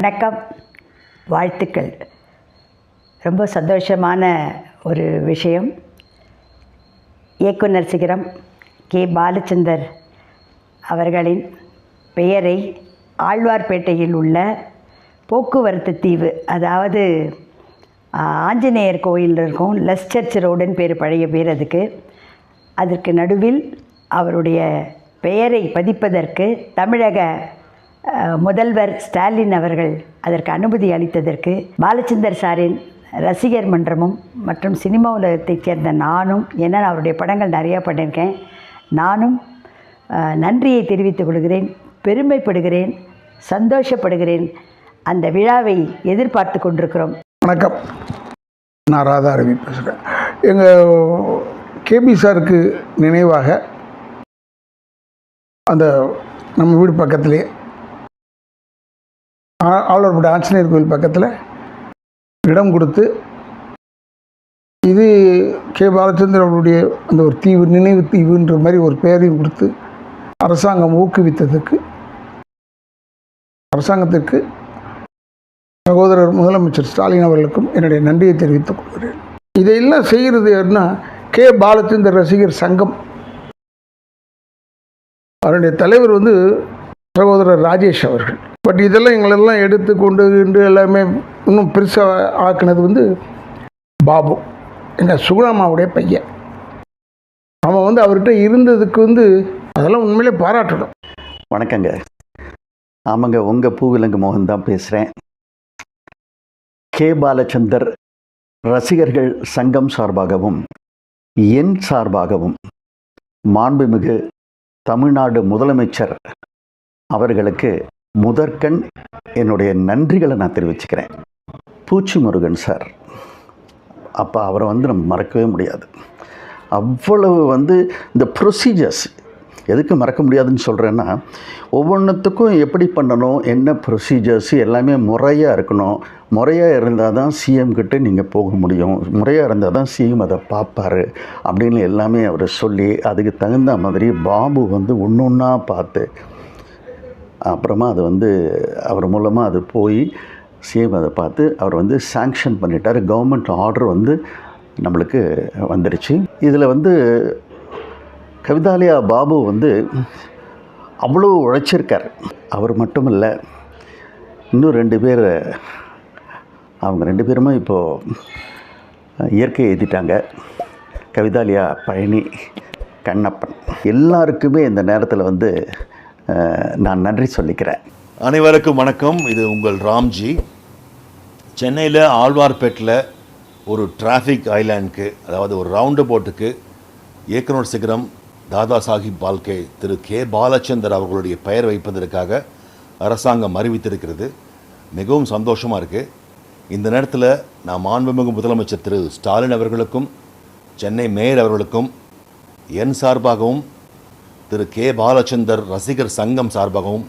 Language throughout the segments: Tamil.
வணக்கம், வாழ்த்துக்கள். ரொம்ப சந்தோஷமான ஒரு விஷயம். இயக்குனர் சிகரம் கே. பாலச்சந்தர் அவர்களின் பெயரை ஆழ்வார்பேட்டையில் உள்ள போக்குவரத்து தீவு, அதாவது ஆஞ்சநேயர் கோயில் இருக்கும், லெஸ் சர்ச் ரோடுன்னு பேர், பழைய பேர் அதுக்கு. அதற்கு நடுவில் அவருடைய பெயரை பதிப்பதற்கு தமிழக முதல்வர் ஸ்டாலின் அவர்கள் அதற்கு அனுமதி அளித்ததற்கு பாலச்சந்தர் சாரின் ரசிகர் மன்றமும் மற்றும் சினிமா உலகத்தைச் சேர்ந்த நானும், ஏன்னா அவருடைய படங்கள் நிறையா பண்ணியிருக்கேன், நானும் நன்றியை தெரிவித்துக் கொள்கிறேன், பெருமைப்படுகிறேன், சந்தோஷப்படுகிறேன். அந்த விழாவை எதிர்பார்த்து கொண்டிருக்கிறோம். வணக்கம், நான் ராதா ரவி பேசுகிறேன். எங்கள் கேபி சாருக்கு நினைவாக அந்த நம்ம வீடு பக்கத்துலேயே ஆழ்வார்பேட்டை ஆஞ்சநேயர் கோயில் பக்கத்தில் இடம் கொடுத்து, இது கே. பாலச்சந்தர் அவருடைய அந்த ஒரு தீவு, நினைவு தீவுன்ற மாதிரி ஒரு பெயரையும் கொடுத்து அரசாங்கம் ஊக்குவித்ததுக்கு அரசாங்கத்திற்கு சகோதரர் முதலமைச்சர் ஸ்டாலின் அவர்களுக்கும் என்னுடைய நன்றியை தெரிவித்துக் கொள்கிறேன். இதையெல்லாம் செய்கிறது யாருன்னா கே. பாலச்சந்தர் ரசிகர் சங்கம். அவருடைய தலைவர் சகோதரர் ராஜேஷ் அவர்கள். பட் இதெல்லாம் எங்களெல்லாம் எடுத்து கொண்டு எல்லாமே இன்னும் பெருசாக ஆக்குனது பாபு, எங்கள் சுகுணாமாவுடைய பையன். அவன் அவர்கிட்ட இருந்ததுக்கு அதெல்லாம் உண்மையிலே பாராட்டணும். வணக்கங்க. ஆமாங்க, உங்கள் பூவிலங்கு மோகன் தான் பேசுகிறேன். கே. பாலச்சந்தர் ரசிகர்கள் சங்கம் சார்பாகவும் என் சார்பாகவும் மாண்புமிகு தமிழ்நாடு முதலமைச்சர் அவர்களுக்கு முதற்கண் என்னுடைய நன்றிகளை நான் தெரிவிச்சுக்கிறேன். பூச்சி முருகன் சார், அப்போ அவரை நம்ம மறக்கவே முடியாது. அவ்வளவு இந்த ப்ரொசீஜர்ஸ் எதுக்கு மறக்க முடியாதுன்னு சொல்கிறேன்னா, ஒவ்வொன்றுத்துக்கும் எப்படி பண்ணணும், என்ன ப்ரொசீஜர்ஸ் எல்லாமே முறையாக இருக்கணும். முறையாக இருந்தால் தான் சிஎம் கிட்டே நீங்கள் போக முடியும், முறையாக இருந்தால் தான் சிஎம் அதை பார்ப்பார் அப்படின்னு எல்லாமே அவர் சொல்லி, அதுக்கு தகுந்த மாதிரி பாபு ஒன்று ஒன்றா பார்த்து அப்புறமா அது அவர் மூலமாக அது போய் சிஎம் அதை பார்த்து அவர் சாங்ஷன் பண்ணிட்டார். கவர்மெண்ட் ஆர்டர் நம்மளுக்கு வந்துடுச்சு. இதில் கவிதாலயா பாபு அவ்வளோ உழைச்சிருக்கார். அவர் மட்டும் இல்லை, இன்னும் 2 பேர், அவங்க 2 பேருமே இப்போது இயற்கை எழுதிட்டாங்க. கவிதாலயா, பழனி, கண்ணப்பன். எல்லாருக்குமே இந்த நேரத்தில் நான் நன்றி சொல்லிக்கிறேன். அனைவருக்கும் வணக்கம். இது உங்கள் ராம்ஜி. சென்னையில் ஆழ்வார்பேட்டில் ஒரு டிராஃபிக் ஐலாண்டுக்கு, அதாவது ஒரு ரவுண்டு போட்டுக்கு இயக்குனர் சிகரம் தாதா சாஹிப் பால்கே திரு கே. பாலச்சந்தர் அவர்களுடைய பெயர் வைப்பதற்காக அரசாங்கம் அறிவித்திருக்கிறது. மிகவும் சந்தோஷமாக இருக்குது. இந்த நேரத்தில் நான் மாண்புமிகு முதலமைச்சர் திரு ஸ்டாலின் அவர்களுக்கும் சென்னை மேயர் அவர்களுக்கும் என் சார்பாகவும் திரு கே. பாலச்சந்தர் ரசிகர் சங்கம் சார்பாகவும்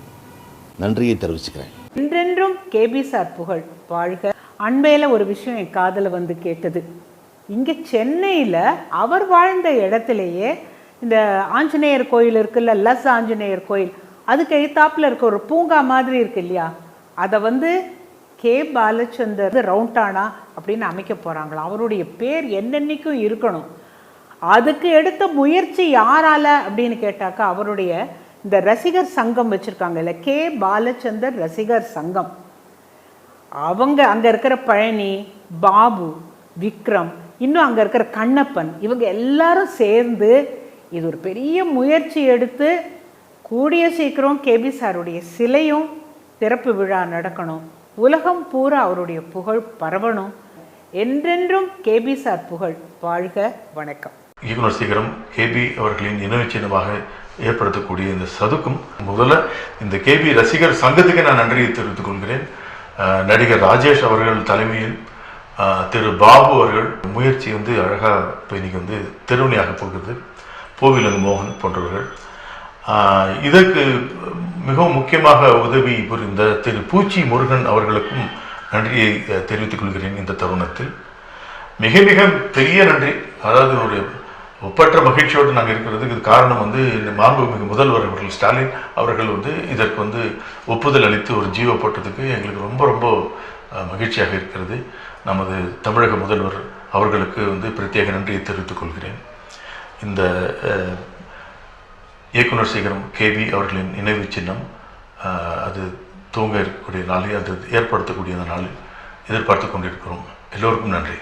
நன்றியை தெரிவிச்சுக்கிறேன். என்றென்றும் கேபி சார் புகழ் வாழ்க. அண்மையில் ஒரு விஷயம் என் காதில் கேட்டது. இங்கே சென்னையில் அவர் வாழ்ந்த இடத்துலையே இந்த ஆஞ்சநேயர் கோயில் இருக்குல்ல, லஸ் ஆஞ்சநேயர் கோயில், அதுக்கு எய்த்தாப்பில் இருக்க ஒரு பூங்கா மாதிரி இருக்கு இல்லையா, அதை கே. பாலச்சந்தர் ரவுண்டானா அப்படின்னு அமைக்க போகிறாங்களாம். அவருடைய பேர் என்னென்னைக்கும் இருக்கணும். அதுக்கு எடுத்த முயற்சி யாரால அப்படின்னு கேட்டாக்கா, அவருடைய இந்த ரசிகர் சங்கம் வச்சுருக்காங்க இல்லை, கே. பாலச்சந்தர் ரசிகர் சங்கம். அவங்க அங்கே இருக்கிற பழனி, பாபு, விக்ரம், இன்னும் அங்கே இருக்கிற கண்ணப்பன், இவங்க எல்லாரும் சேர்ந்து இது ஒரு பெரிய முயற்சி எடுத்து கூடிய சீக்கிரம் கேபி சாருடைய சிலையும் திறப்பு விழா நடக்கணும். உலகம் பூரா அவருடைய புகழ் பரவணும். என்றென்றும் கேபி சார் புகழ் வாழ்க. வணக்கம். இயக்குனர் சிகரம் கேபி அவர்களின் நினைவு சின்னமாக ஏற்படுத்தக்கூடிய இந்த சதுக்கும் முதல்ல இந்த கேபி ரசிகர் சங்கத்துக்கு நான் நன்றியை தெரிவித்துக் கொள்கிறேன். நடிகர் ராஜேஷ் அவர்கள் தலைமையில் திரு பாபு அவர்கள் முயற்சி அழகாக இப்போ இன்னைக்கு திருவணியாக போகிறது. பூவிலங்கு மோகன் போன்றவர்கள் இதற்கு மிகவும் முக்கியமாக உதவி புரிந்த திரு பூச்சி முருகன் அவர்களுக்கும் நன்றியை தெரிவித்துக் கொள்கிறேன். இந்த தருணத்தில் மிக மிக பெரிய நன்றி. அதாவது ஒரு ஒப்பற்ற மகிழ்ச்சியோடு நாங்கள் இருக்கிறதுக்கு இது காரணம் வந்து இந்த மாண்புமிகு முதல்வர் அவர்கள் ஸ்டாலின் அவர்கள் வந்து இதற்கு வந்து ஒப்புதல் அளித்து ஒரு ஜீவோ போட்டதுக்கு எங்களுக்கு ரொம்ப ரொம்ப மகிழ்ச்சியாக இருக்கிறது. நமது தமிழக முதல்வர் அவர்களுக்கு வந்து பிரத்யேக நன்றியை தெரிவித்துக் கொள்கிறேன். இந்த இயக்குனர் சிகரம் கேபி அவர்களின் நினைவு சின்னம் அது தூங்க இருக்கக்கூடிய நாளில் அது ஏற்படுத்தக்கூடிய நாளில் எதிர்பார்த்து கொண்டிருக்கிறோம். எல்லோருக்கும் நன்றி.